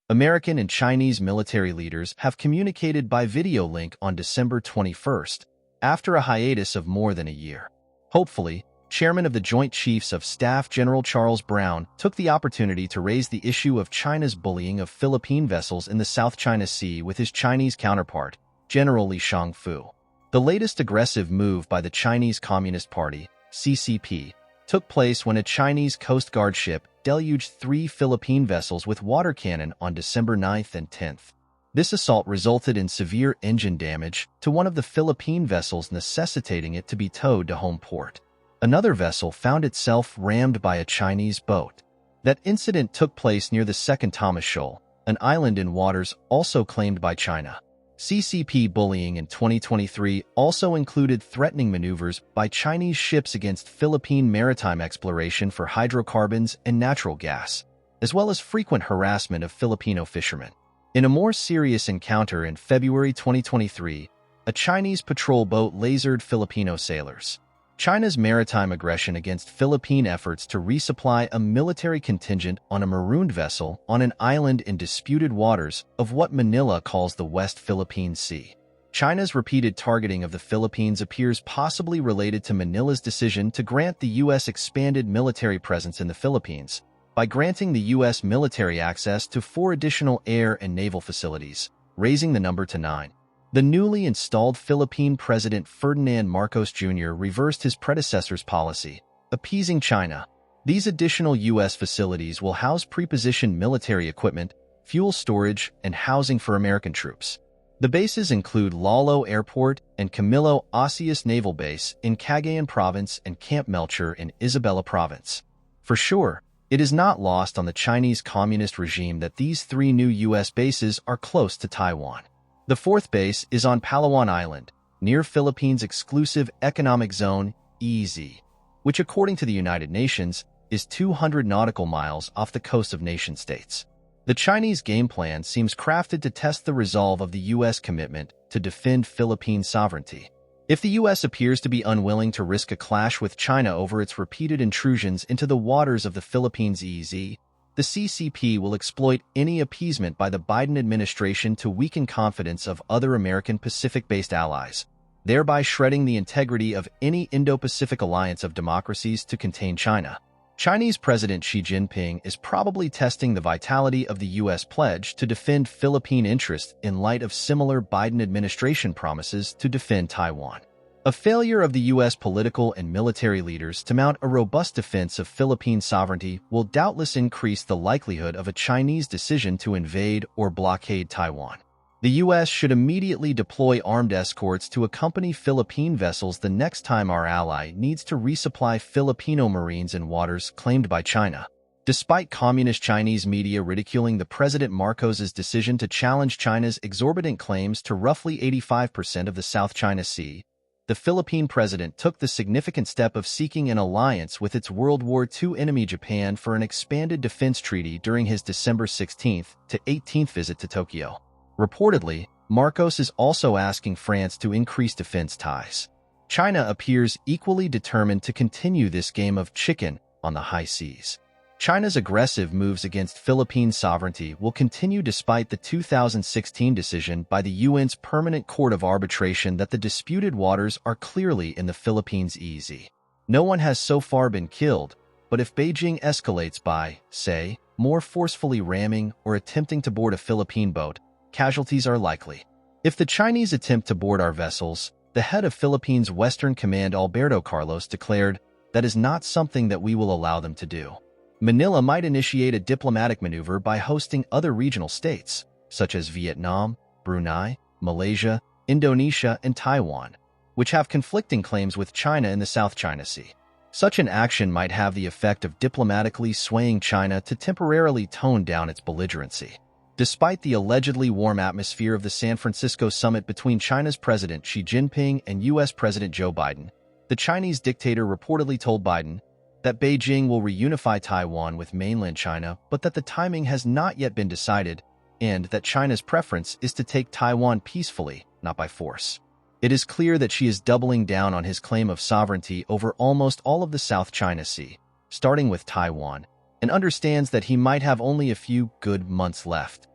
American and Chinese military leaders have communicated by video link on December 21st, after a hiatus of more than a year. Hopefully, Chairman of the Joint Chiefs of Staff General Charles Brown took the opportunity to raise the issue of China's bullying of Philippine vessels in the South China Sea with his Chinese counterpart, General Li Shangfu. The latest aggressive move by the Chinese Communist Party, CCP, took place when a Chinese Coast Guard ship deluged 3 Philippine vessels with water cannon on December 9th and 10th. This assault resulted in severe engine damage to one of the Philippine vessels, necessitating it to be towed to home port. Another vessel found itself rammed by a Chinese boat. That incident took place near the Second Thomas Shoal, an island in waters also claimed by China. CCP bullying in 2023 also included threatening maneuvers by Chinese ships against Philippine maritime exploration for hydrocarbons and natural gas, as well as frequent harassment of Filipino fishermen. In a more serious encounter in February 2023, a Chinese patrol boat lasered Filipino sailors. China's maritime aggression against Philippine efforts to resupply a military contingent on a marooned vessel on an island in disputed waters of what Manila calls the West Philippine Sea. China's repeated targeting of the Philippines appears possibly related to Manila's decision to grant the U.S. expanded military presence in the Philippines by granting the U.S. military access to 4 additional air and naval facilities, raising the number to 9. The newly installed Philippine President Ferdinand Marcos Jr. reversed his predecessor's policy, appeasing China. These additional U.S. facilities will house prepositioned military equipment, fuel storage, and housing for American troops. The bases include Lalo Airport and Camilo Osius Naval Base in Cagayan Province and Camp Melchor in Isabela Province. For sure, it is not lost on the Chinese Communist regime that these 3 new U.S. bases are close to Taiwan. The 4th base is on Palawan Island, near Philippines' exclusive economic zone, EEZ, which according to the United Nations is 200 nautical miles off the coast of nation-states. The Chinese game plan seems crafted to test the resolve of the U.S. commitment to defend Philippine sovereignty. If the U.S. appears to be unwilling to risk a clash with China over its repeated intrusions into the waters of the Philippines' EEZ, the CCP will exploit any appeasement by the Biden administration to weaken confidence of other American Pacific-based allies, thereby shredding the integrity of any Indo-Pacific alliance of democracies to contain China. Chinese President Xi Jinping is probably testing the vitality of the U.S. pledge to defend Philippine interests in light of similar Biden administration promises to defend Taiwan. A failure of the U.S. political and military leaders to mount a robust defense of Philippine sovereignty will doubtless increase the likelihood of a Chinese decision to invade or blockade Taiwan. The U.S. should immediately deploy armed escorts to accompany Philippine vessels the next time our ally needs to resupply Filipino Marines in waters claimed by China. Despite communist Chinese media ridiculing the President Marcos's decision to challenge China's exorbitant claims to roughly 85% of the South China Sea, the Philippine president took the significant step of seeking an alliance with its World War II enemy Japan for an expanded defense treaty during his December 16th to 18th visit to Tokyo. Reportedly, Marcos is also asking France to increase defense ties. China appears equally determined to continue this game of chicken on the high seas. China's aggressive moves against Philippine sovereignty will continue despite the 2016 decision by the UN's Permanent Court of Arbitration that the disputed waters are clearly in the Philippines' EEZ. No one has so far been killed, but if Beijing escalates by, say, more forcefully ramming or attempting to board a Philippine boat, casualties are likely. If the Chinese attempt to board our vessels, the head of Philippines Western Command Alberto Carlos declared, that is not something that we will allow them to do. Manila might initiate a diplomatic maneuver by hosting other regional states, such as Vietnam, Brunei, Malaysia, Indonesia, and Taiwan, which have conflicting claims with China in the South China Sea. Such an action might have the effect of diplomatically swaying China to temporarily tone down its belligerency. Despite the allegedly warm atmosphere of the San Francisco summit between China's President Xi Jinping and U.S. President Joe Biden, the Chinese dictator reportedly told Biden that Beijing will reunify Taiwan with mainland China, but that the timing has not yet been decided, and that China's preference is to take Taiwan peacefully, not by force. It is clear that Xi is doubling down on his claim of sovereignty over almost all of the South China Sea, starting with Taiwan, and understands that he might have only a few good months left.